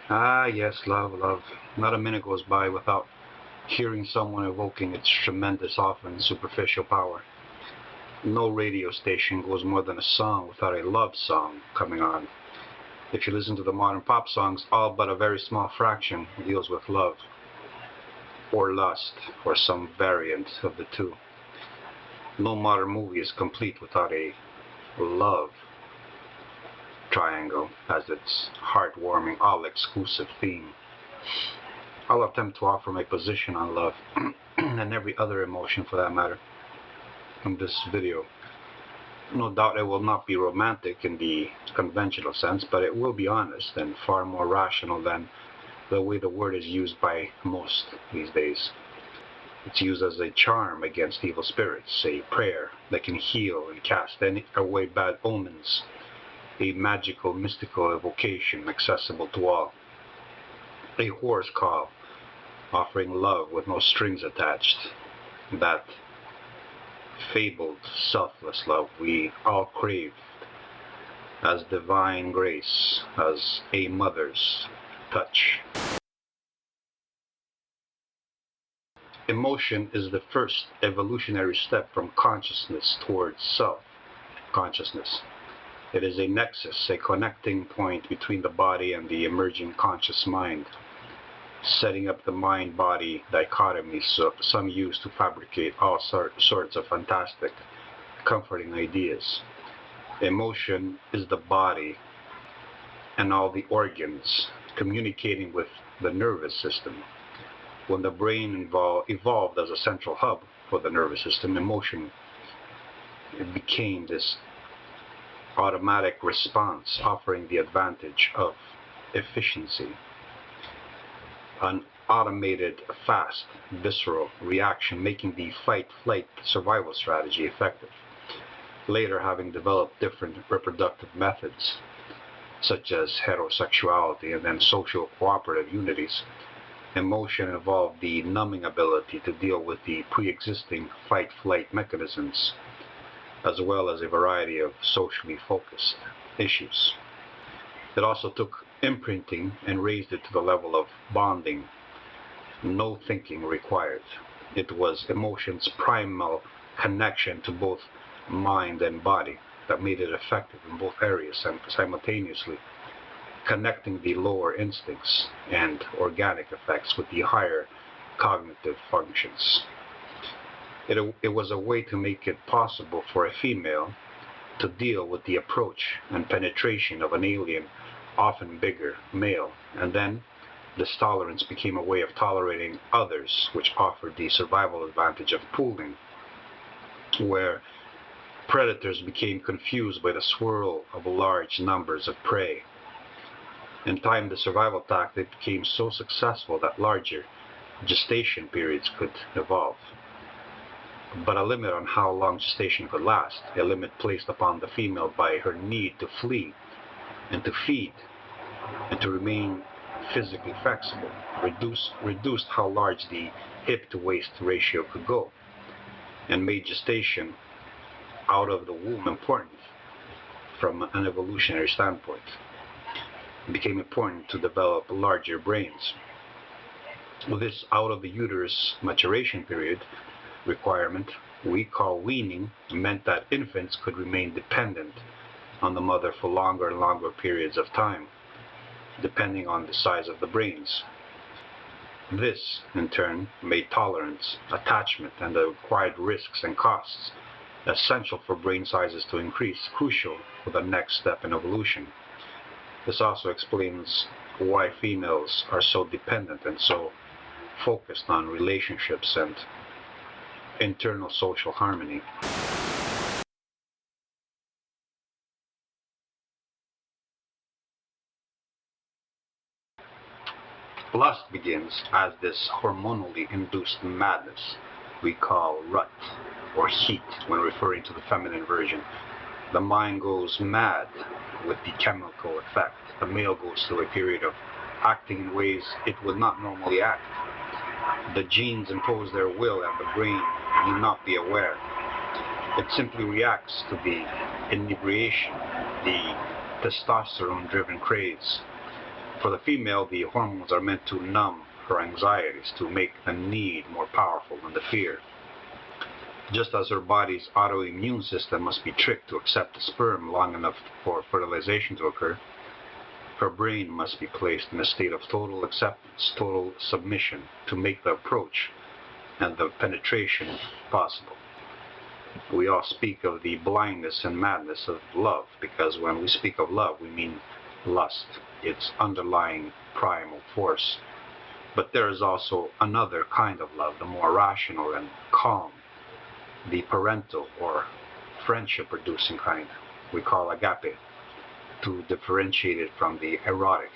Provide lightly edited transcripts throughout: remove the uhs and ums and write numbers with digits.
Ah, yes, love, love. Not a minute goes by without hearing someone evoking its tremendous, often superficial power. No radio station goes more than a song without a love song coming on. If you listen to the modern pop songs, all but a very small fraction deals with love, or lust, or some variant of the two. No modern movie is complete without a love triangle as its heartwarming, all-exclusive theme. I'll attempt to offer my position on love, and every other emotion for that matter, in this video. No doubt it will not be romantic in the conventional sense, but it will be honest and far more rational than the way the word is used by most these days. It's used as a charm against evil spirits, a prayer that can heal and cast away bad omens, a magical, mystical evocation accessible to all, a horse call offering love with no strings attached, that fabled, selfless love we all crave as divine grace, as a mother's touch. Emotion is the first evolutionary step from consciousness towards self-consciousness. It is a nexus, a connecting point between the body and the emerging conscious mind, setting up the mind-body dichotomy some use to fabricate all sorts of fantastic, comforting ideas. Emotion is the body and all the organs communicating with the nervous system. When the brain evolved as a central hub for the nervous system, emotion, it became this automatic response offering the advantage of efficiency. An automated, fast, visceral reaction making the fight-flight survival strategy effective. Later, having developed different reproductive methods, such as heterosexuality and then social cooperative unities, emotion evolved the numbing ability to deal with the pre-existing fight-flight mechanisms, as well as a variety of socially focused issues. It also took imprinting and raised it to the level of bonding. No thinking required. It was emotion's primal connection to both mind and body that made it effective in both areas and simultaneously connecting the lower instincts and organic effects with the higher cognitive functions. It was a way to make it possible for a female to deal with the approach and penetration of an alien, often bigger, male, and then this tolerance became a way of tolerating others, which offered the survival advantage of pooling, where predators became confused by the swirl of large numbers of prey. In time, the survival tactic became so successful that larger gestation periods could evolve. But a limit on how long gestation could last, a limit placed upon the female by her need to flee and to feed and to remain physically flexible, reduced how large the hip-to-waist ratio could go, and made gestation out of the womb important from an evolutionary standpoint. It became important to develop larger brains. This out of the uterus maturation period requirement we call weaning meant that infants could remain dependent on the mother for longer and longer periods of time, depending on the size of the brains. This, in turn, made tolerance, attachment, and the required risks and costs essential for brain sizes to increase, crucial for the next step in evolution. This also explains why females are so dependent and so focused on relationships and internal social harmony. Lust begins as this hormonally induced madness we call rut or heat when referring to the feminine version. The mind goes mad with the chemical effect. The male goes through a period of acting in ways it would not normally act. The genes impose their will and the brain need not be aware. It simply reacts to the inebriation, the testosterone-driven craze. For the female, the hormones are meant to numb her anxieties, to make the need more powerful than the fear. Just as her body's autoimmune system must be tricked to accept the sperm long enough for fertilization to occur, her brain must be placed in a state of total acceptance, total submission, to make the approach and the penetration possible. We all speak of the blindness and madness of love, because when we speak of love, we mean lust, its underlying primal force. But there is also another kind of love, the more rational and calm, the parental or friendship-producing kind we call agape, to differentiate it from the erotic.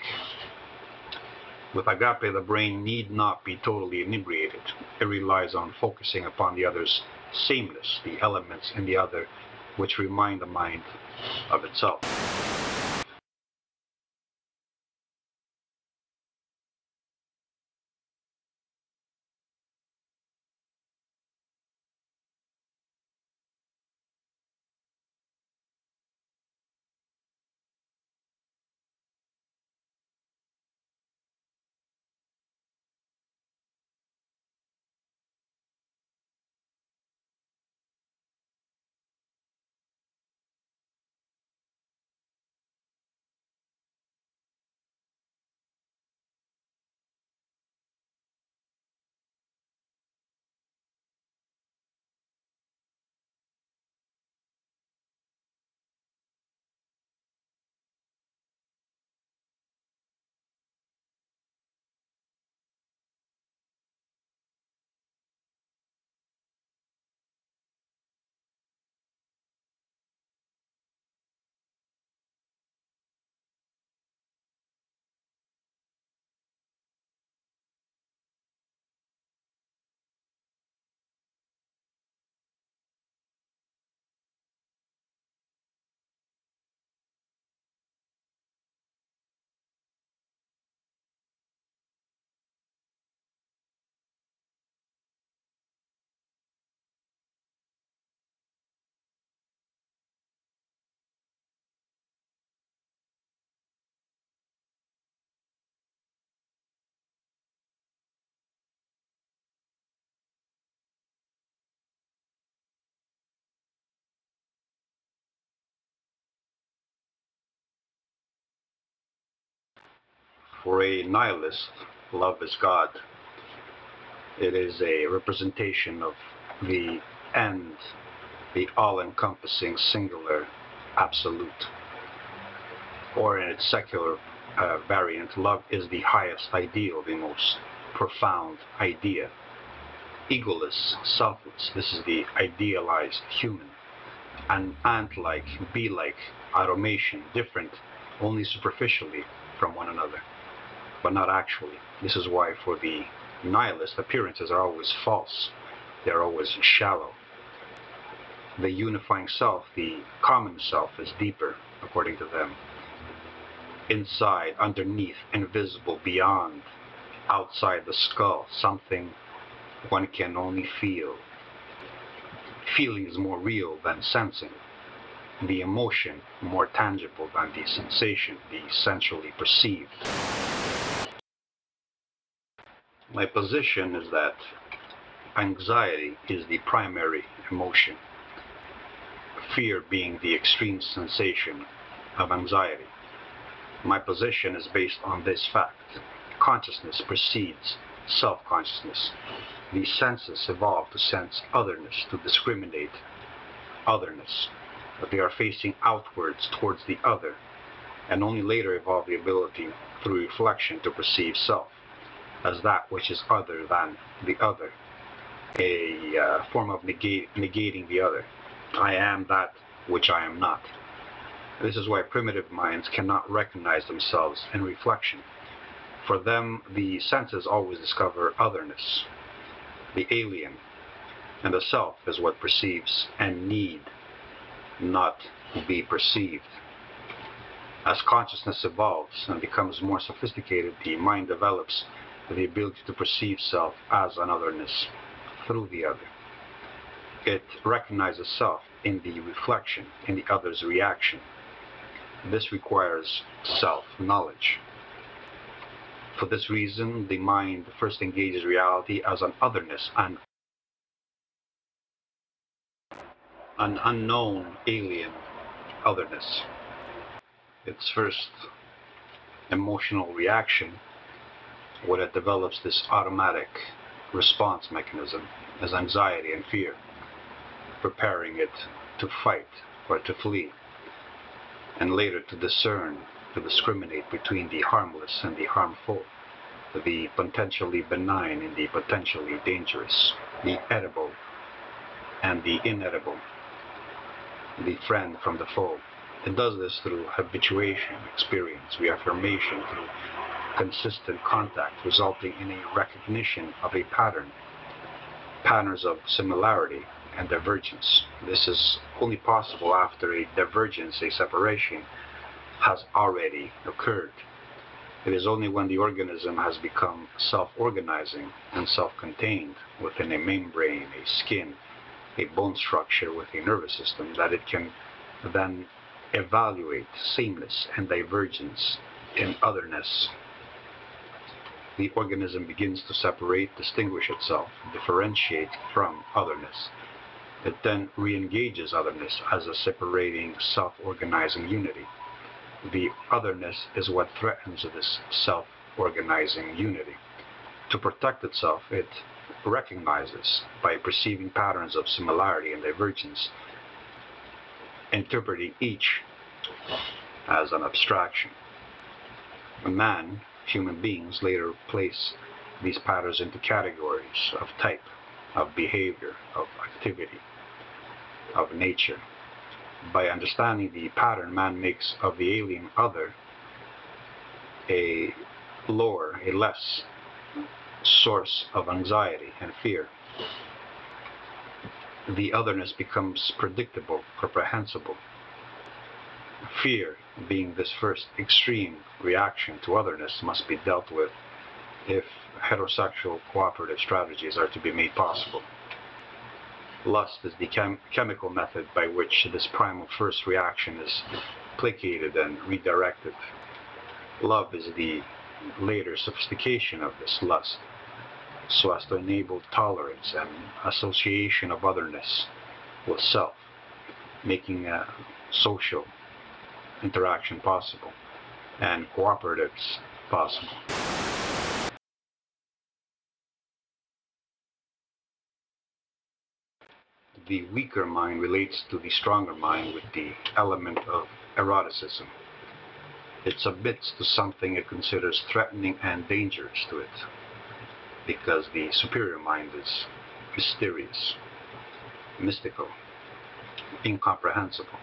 With agape, the brain need not be totally inebriated. It relies on focusing upon the other's sameness, the elements in the other which remind the mind of itself. For a nihilist, love is God. It is a representation of the end, the all-encompassing singular absolute. Or in its secular variant, love is the highest ideal, the most profound idea. Egoless, selfless, this is the idealized human. An ant-like, bee-like automation, different only superficially from one another, but not actually. This is why for the nihilist, appearances are always false. They're always shallow. The unifying self, the common self, is deeper, according to them. Inside, underneath, invisible, beyond, outside the skull, something one can only feel. Feeling is more real than sensing. The emotion more tangible than the sensation, the sensually perceived. My position is that anxiety is the primary emotion, fear being the extreme sensation of anxiety. My position is based on this fact. Consciousness precedes self-consciousness. The senses evolve to sense otherness, to discriminate otherness. But they are facing outwards towards the other, and only later evolve the ability, through reflection, to perceive self as that which is other than the other, a form of negating the other. I am that which I am not. This is why primitive minds cannot recognize themselves in reflection. For them, the senses always discover otherness, the alien, and the self is what perceives and need not be perceived. As consciousness evolves and becomes more sophisticated, the mind develops the ability to perceive self as an otherness through the other. It recognizes self in the reflection, in the other's reaction. This requires self-knowledge. For this reason, the mind first engages reality as an otherness, an unknown alien otherness. Its first emotional reaction, when it develops this automatic response mechanism, is anxiety and fear, preparing it to fight or to flee, and later to discern, to discriminate between the harmless and the harmful, the potentially benign and the potentially dangerous, the edible and the inedible, the friend from the foe. It does this through habituation, experience, reaffirmation, through consistent contact, resulting in a recognition of a pattern, patterns of similarity and divergence. This is only possible after a divergence, a separation, has already occurred. It is only when the organism has become self-organizing and self-contained within a membrane, a skin, a bone structure with a nervous system that it can then evaluate sameness and divergence in otherness. The organism begins to separate, distinguish itself, differentiate from otherness. It then re-engages otherness as a separating, self-organizing unity. The otherness is what threatens this self-organizing unity. To protect itself, it recognizes by perceiving patterns of similarity and divergence, interpreting each as an abstraction. Man, human beings, later place these patterns into categories of type, of behavior, of activity, of nature. By understanding the pattern, man makes of the alien other a lower, a less source of anxiety and fear. The otherness becomes predictable, comprehensible. Fear, being this first extreme reaction to otherness, must be dealt with if heterosexual cooperative strategies are to be made possible. Lust is the chemical method by which this primal first reaction is placated and redirected. Love is the later sophistication of this lust, so as to enable tolerance and association of otherness with self, making a social interaction possible and cooperatives possible. The weaker mind relates to the stronger mind with the element of eroticism. It submits to something it considers threatening and dangerous to it, because the superior mind is mysterious, mystical, incomprehensible.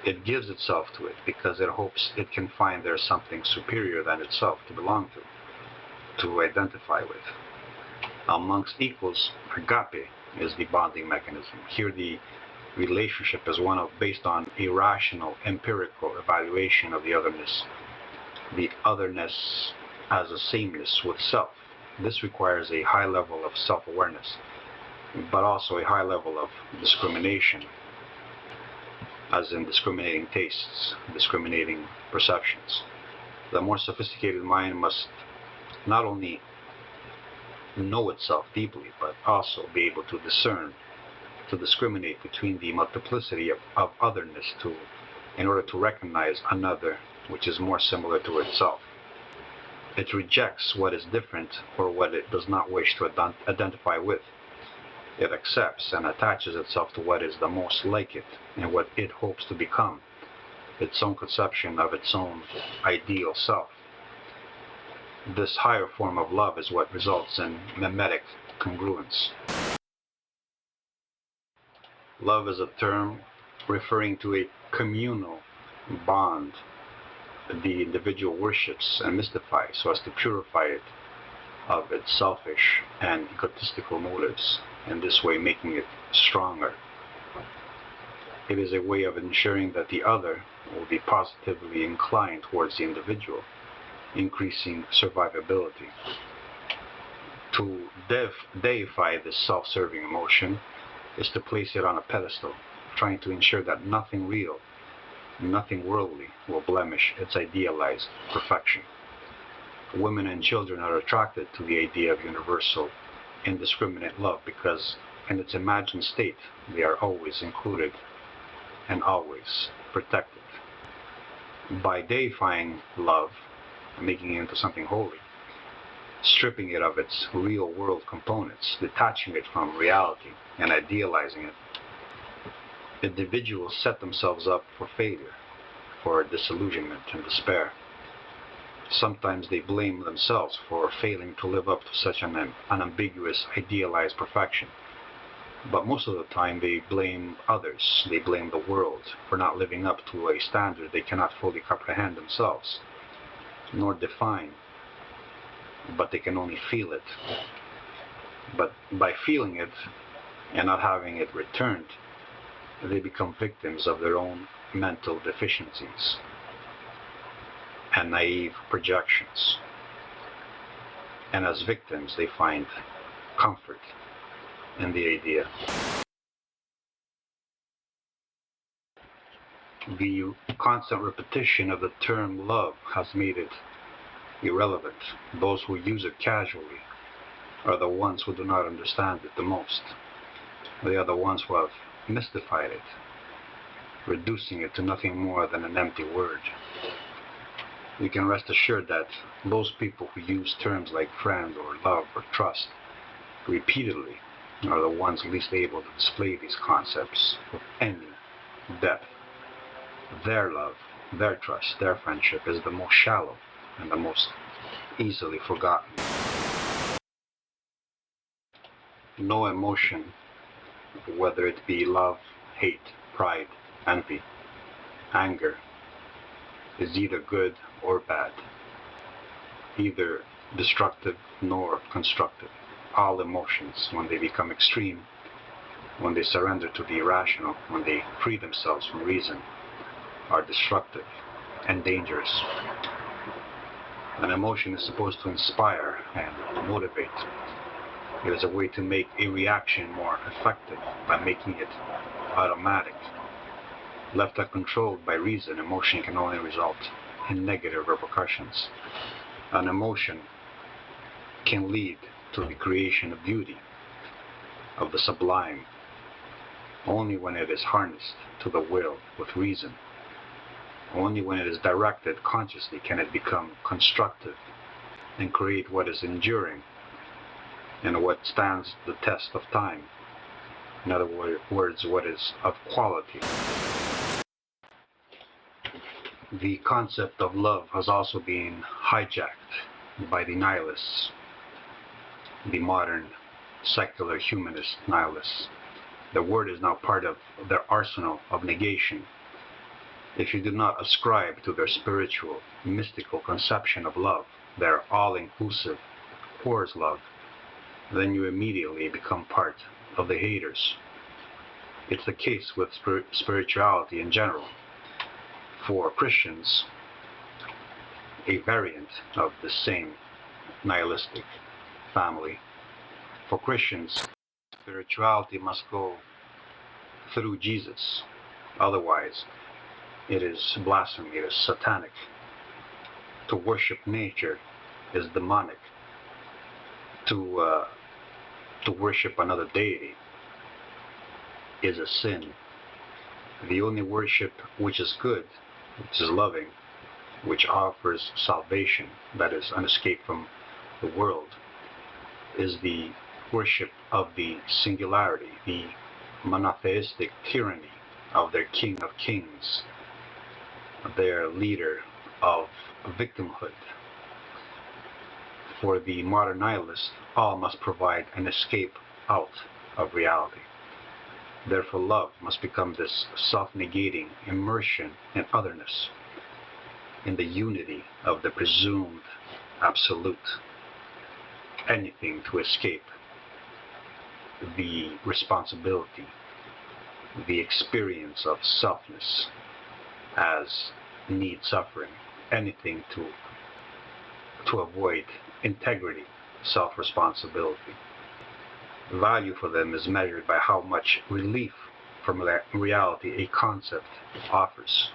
It gives itself to it because it hopes it can find there something superior than itself to belong to identify with. Amongst equals, agape is the bonding mechanism. Here the relationship is one based on a rational, empirical evaluation of the otherness as a sameness with self. This requires a high level of self-awareness, but also a high level of discrimination, as in discriminating tastes, discriminating perceptions. The more sophisticated mind must not only know itself deeply, but also be able to discern, to discriminate between the multiplicity of otherness in order to recognize another which is more similar to itself. It rejects what is different or what it does not wish to identify with. It accepts and attaches itself to what is the most like it and what it hopes to become, its own conception of its own ideal self. This higher form of love is what results in mimetic congruence. Love is a term referring to a communal bond the individual worships and mystifies so as to purify it of its selfish and egotistical motives, in this way making it stronger. It is a way of ensuring that the other will be positively inclined towards the individual, increasing survivability. To deify this self-serving emotion is to place it on a pedestal, trying to ensure that nothing real, nothing worldly will blemish its idealized perfection. Women and children are attracted to the idea of universal, indiscriminate love because in its imagined state they are always included and always protected. By deifying love, making it into something holy, stripping it of its real-world components, detaching it from reality and idealizing it, individuals set themselves up for failure, for disillusionment and despair. Sometimes they blame themselves for failing to live up to such an unambiguous, idealized perfection. But most of the time they blame others, they blame the world for not living up to a standard they cannot fully comprehend themselves, nor define, but they can only feel it. But by feeling it and not having it returned, they become victims of their own mental deficiencies and naive projections. And as victims, they find comfort in the idea. The constant repetition of the term love has made it irrelevant. Those who use it casually are the ones who do not understand it the most. They are the ones who have mystified it, reducing it to nothing more than an empty word. You can rest assured that those people who use terms like friend or love or trust repeatedly are the ones least able to display these concepts with any depth. Their love, their trust, their friendship is the most shallow and the most easily forgotten. No emotion, whether it be love, hate, pride, envy, anger, is either good or bad, either destructive nor constructive. All emotions, when they become extreme, when they surrender to the irrational, when they free themselves from reason, are destructive and dangerous. An emotion is supposed to inspire and motivate. It is a way to make a reaction more effective by making it automatic. Left uncontrolled by reason, emotion can only result in negative repercussions. An emotion can lead to the creation of beauty, of the sublime, only when it is harnessed to the will with reason. Only when it is directed consciously can it become constructive and create what is enduring and what stands the test of time. In other words, what is of quality. The concept of love has also been hijacked by the nihilists, the modern secular humanist nihilists. The word is now part of their arsenal of negation. If you do not ascribe to their spiritual, mystical conception of love, their all-inclusive Coors love, then you immediately become part of the haters. It's the case with spirituality in general. For Christians, a variant of the same nihilistic family, for Christians, spirituality must go through Jesus. Otherwise, it is blasphemy, it is satanic. To worship nature is demonic. To worship another deity is a sin. The only worship which is good, which is loving, which offers salvation, that is, an escape from the world, is the worship of the singularity, the monotheistic tyranny of their King of Kings, their leader of victimhood. For the modern nihilist, all must provide an escape out of reality. Therefore, love must become this self-negating immersion in otherness, in the unity of the presumed absolute. Anything to escape the responsibility, the experience of selfness as need suffering. Anything to avoid integrity, self-responsibility. Value for them is measured by how much relief from reality a concept offers.